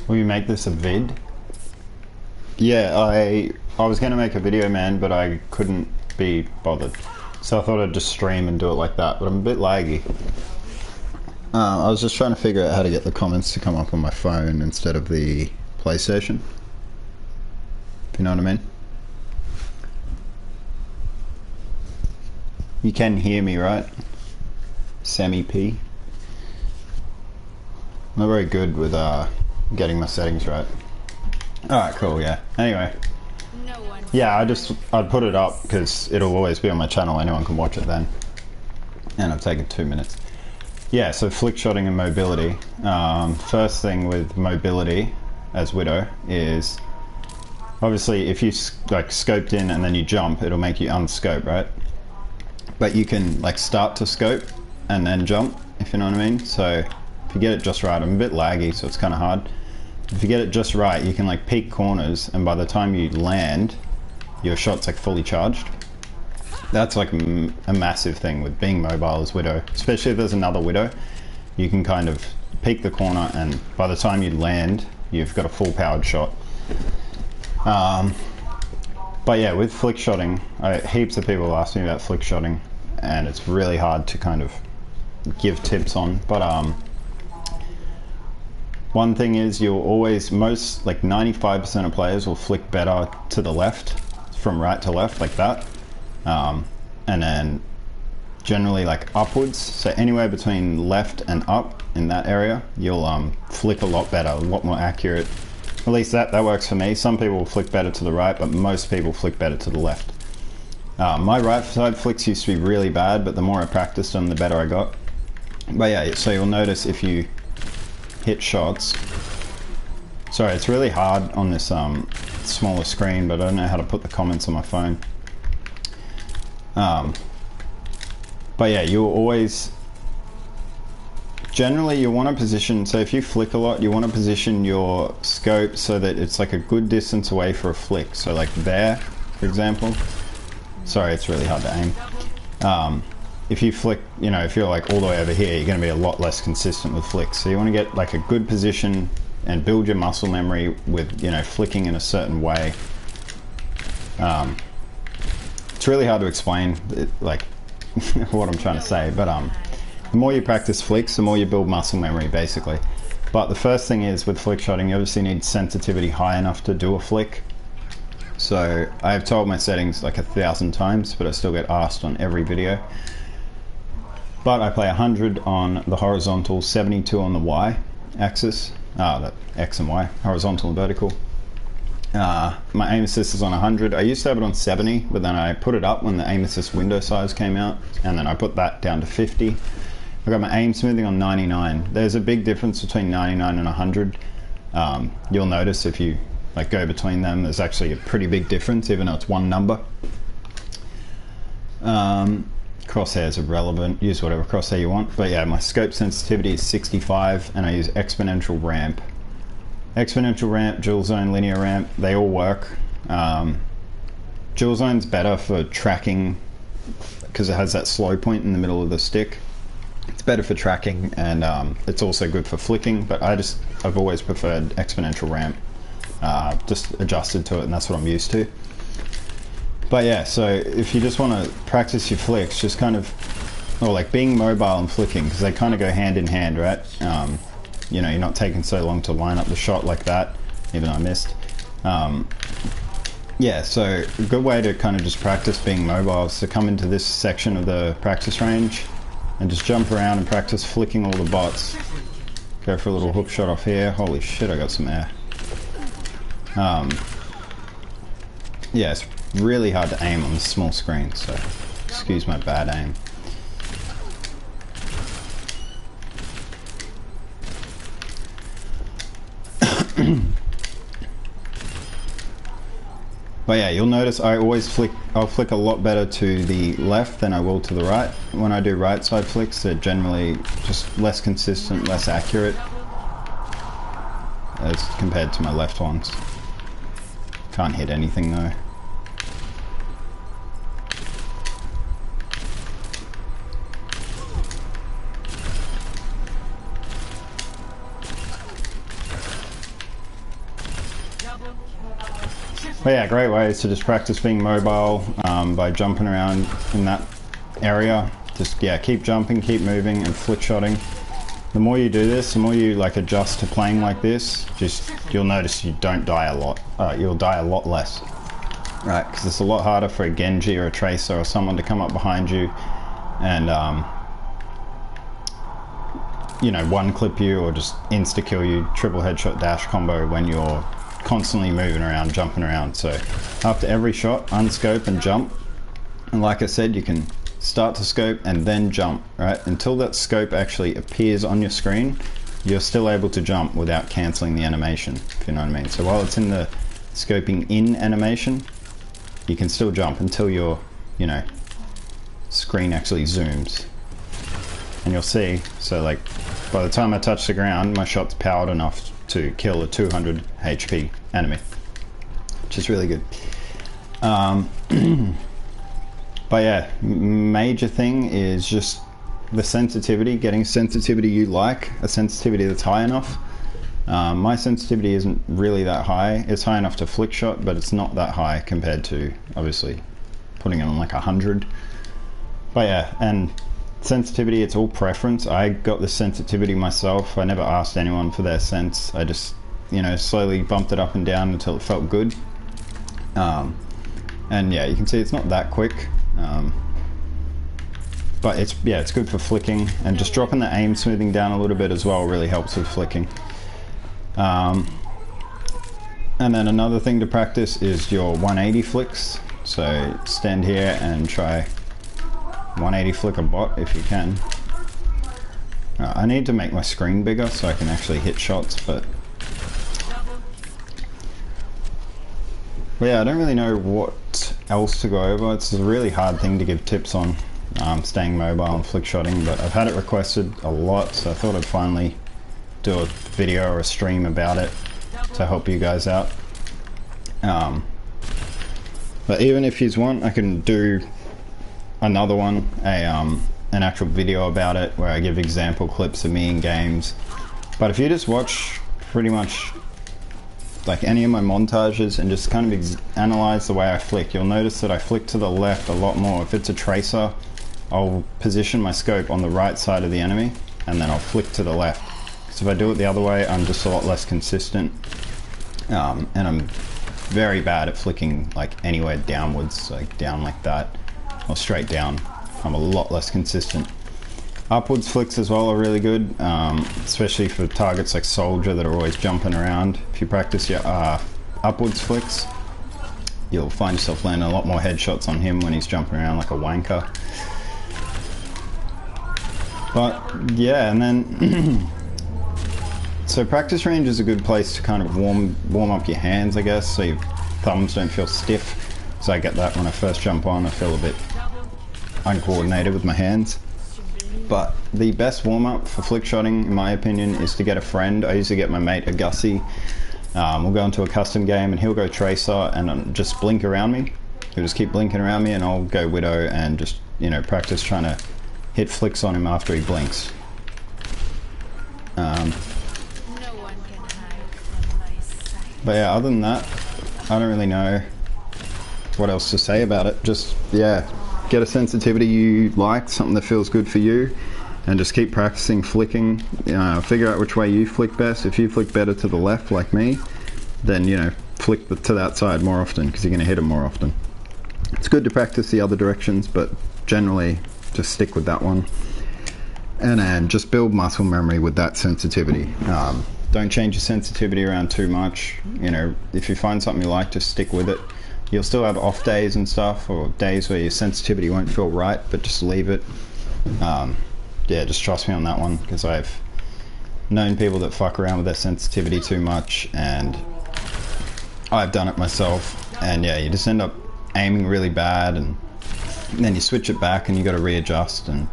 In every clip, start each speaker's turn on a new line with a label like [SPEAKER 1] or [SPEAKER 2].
[SPEAKER 1] Will you make this a vid? Yeah, I was gonna make a video, man, but I couldn't be bothered. So I thought I'd just stream and do it like that, but I'm a bit laggy. I was just trying to figure out how to get the comments to come up on my phone instead of the PlayStation. If you know what I mean? You can hear me, right? Sammy P. I'm not very good with getting my settings right. Alright, cool, yeah. Anyway. Yeah, I'd put it up because it'll always be on my channel. Anyone can watch it then. And I've taken 2 minutes. Yeah, so flick shotting and mobility. First thing with mobility as Widow is obviously if you like scoped in and then you jump, it'll make you unscope, right? But you can like start to scope and then jump, if you know what I mean. So if you get it just right, I'm a bit laggy, so it's kind of hard. If you get it just right, you can like peek corners, and by the time you land, your shot's like fully charged. That's like a massive thing with being mobile as Widow, especially if there's another Widow. You can kind of peek the corner, and by the time you land, you've got a full powered shot. But yeah, with flick shotting, heaps of people ask me about flick shotting, and it's really hard to kind of give tips on. But one thing is, you'll always, most like 95% of players will flick better to the left, from right to left, like that. And then generally like upwards, so anywhere between left and up in that area, you'll flick a lot better, a lot more accurate. At least that works for me. Some people will flick better to the right, but most people flick better to the left. My right side flicks used to be really bad, but the more I practiced them, the better I got. But yeah, so you'll notice if you hit shots, sorry, it's really hard on this smaller screen, but I don't know how to put the comments on my phone. But yeah, you'll always, generally you want to position, so if you flick a lot, you want to position your scope so that it's like a good distance away for a flick. So like there, for example, sorry, it's really hard to aim. If you flick, you know, if you're like all the way over here, you're going to be a lot less consistent with flicks. So you want to get like a good position and build your muscle memory with, you know, flicking in a certain way. It's really hard to explain like what I'm trying to say, but the more you practice flicks, the more you build muscle memory, basically. But the first thing is, with flick shotting, you obviously need sensitivity high enough to do a flick. So I have told my settings like 1,000 times, but I still get asked on every video. But I play 100 on the horizontal, 72 on the Y axis, the X and Y, horizontal and vertical. My aim assist is on 100. I used to have it on 70, but then I put it up when the aim assist window size came out, and then I put that down to 50. I got my aim smoothing on 99. There's a big difference between 99 and 100. You'll notice if you like go between them, there's actually a pretty big difference, even though it's one number. Crosshairs are relevant, use whatever crosshair you want. But yeah, my scope sensitivity is 65, and I use exponential ramp. Exponential ramp, dual zone, linear ramp, they all work. Dual zone's better for tracking because it has that slow point in the middle of the stick. It's better for tracking, and it's also good for flicking, but I've always preferred exponential ramp. Just adjusted to it, and that's what I'm used to. But yeah, so if you just want to practice your flicks, just kind of, or like being mobile and flicking, because they kind of go hand in hand, right? You know, you're not taking so long to line up the shot like that, even though I missed. Yeah, so a good way to kind of just practice being mobile is to come into this section of the practice range and just jump around and practice flicking all the bots. Go for a little hook shot off here. Holy shit, I got some air. Yeah, it's really hard to aim on this small screen, so excuse my bad aim. But yeah, you'll notice I always I'll flick a lot better to the left than I will to the right. When I do right side flicks, they're generally just less consistent, less accurate as compared to my left ones. Can't hit anything though. But yeah, great ways to just practice being mobile by jumping around in that area. Just, yeah, keep jumping, keep moving, and flick shotting. The more you do this, the more you like adjust to playing like this, just you'll notice you don't die a lot. You'll die a lot less, right? Because it's a lot harder for a Genji or a Tracer or someone to come up behind you and you know, one clip you or just insta kill you, triple headshot dash combo when you're constantly moving around, jumping around. So after every shot, unscope and jump. And like I said, you can start to scope and then jump, right? Until that scope actually appears on your screen, you're still able to jump without cancelling the animation, if you know what I mean. So while it's in the scoping in animation, you can still jump until your, you know, screen actually zooms. And you'll see, so like, by the time I touch the ground, my shot's powered enough to kill a 200 HP enemy, which is really good. But yeah, major thing is just the sensitivity, getting sensitivity you like, a sensitivity that's high enough. My sensitivity isn't really that high. It's high enough to flick shot, but it's not that high compared to, obviously, putting it on like 100. But yeah, and sensitivity, it's all preference. I got the sensitivity myself. I never asked anyone for their sense. I just, you know, slowly bumped it up and down until it felt good. And yeah, you can see it's not that quick. But it's, yeah, it's good for flicking, and just dropping the aim smoothing down a little bit as well really helps with flicking. And then another thing to practice is your 180 flicks. So stand here and try 180 flick a bot if you can. I need to make my screen bigger so I can actually hit shots, but yeah, I don't really know what else to go over. It's a really hard thing to give tips on, staying mobile and flick shotting, but I've had it requested a lot, so I thought I'd finally do a video or a stream about it to help you guys out. But even if you want, I can do another one, an actual video about it where I give example clips of me in games. But if you just watch pretty much like any of my montages and just kind of analyze the way I flick, you'll notice that I flick to the left a lot more. If it's a Tracer, I'll position my scope on the right side of the enemy and then I'll flick to the left. Because if I do it the other way, I'm just a lot less consistent, and I'm very bad at flicking like anywhere downwards, like down like that or straight down. I'm a lot less consistent. Upwards flicks as well are really good, especially for targets like Soldier that are always jumping around. If you practice your upwards flicks, you'll find yourself landing a lot more headshots on him when he's jumping around like a wanker. But yeah, and then so practice range is a good place to kind of warm up your hands, I guess, so your thumbs don't feel stiff. So I get that when I first jump on, I feel a bit uncoordinated with my hands. But the best warm-up for flick shotting, in my opinion, is to get a friend. I usually get my mate, a Gussie. We'll go into a custom game and he'll go Tracer and just blink around me. He'll just keep blinking around me and I'll go Widow and just, you know, practice trying to hit flicks on him after he blinks. But yeah, other than that, I don't really know what else to say about it. Just, yeah, get a sensitivity you like, something that feels good for you, and just keep practicing flicking. Figure out which way you flick best. If you flick better to the left like me, then, you know, flick to that side more often because you're going to hit it more often. It's good to practice the other directions, but generally just stick with that one. And then just build muscle memory with that sensitivity. Don't change your sensitivity around too much. You know, if you find something you like, just stick with it. You'll still have off days and stuff, or days where your sensitivity won't feel right, but just leave it. Yeah, just trust me on that one, because I've known people that fuck around with their sensitivity too much, and I've done it myself. And yeah, you just end up aiming really bad, and then you switch it back and you got to readjust. And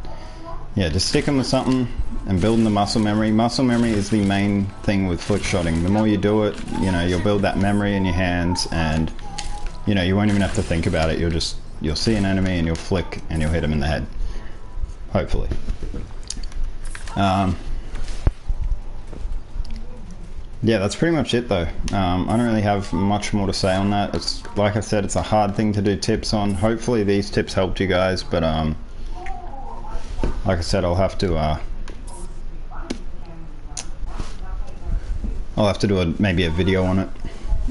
[SPEAKER 1] yeah, just sticking with something and building the muscle memory. Muscle memory is the main thing with flick shotting. The more you do it, you know, you'll build that memory in your hands, and you know, you won't even have to think about it. You'll see an enemy and you'll flick and you'll hit him in the head. Hopefully. yeah, that's pretty much it though. I don't really have much more to say on that. It's like I said, it's a hard thing to do tips on. Hopefully these tips helped you guys, but like I said, I'll have to do maybe a video on it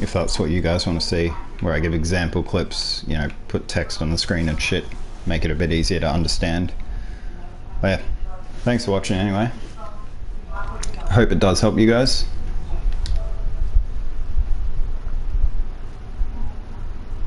[SPEAKER 1] if that's what you guys want to see, where I give example clips, you know, put text on the screen and shit, make it a bit easier to understand. But yeah, thanks for watching anyway. I hope it does help you guys.